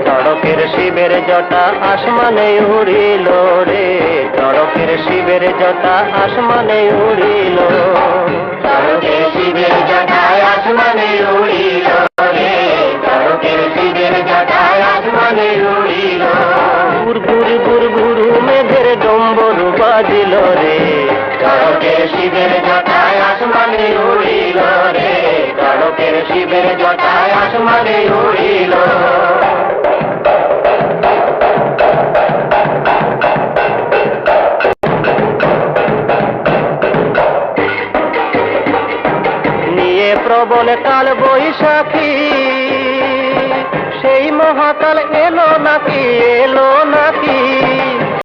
চড়কের শিবের জটা আসমানে উড়িল রে, চড়কের শিবের জটা আসমানে উড়িল, চড়কের শিবের জটায় আসমানে উড়িল রে, চড়কের শিবের জটায় আসমানে উড়িল। গুর গুর গুর গুরু মেঘের ডম্বরু বাজিল রে, চড়কের শিবের জটায় আসমানে উড়িল রে, চড়কের শিবের জটায় আসমানে উড়িল। প্রবল কাল বৈশাখী, সেই মহাকাল এলো নাকি, এলো নাকি,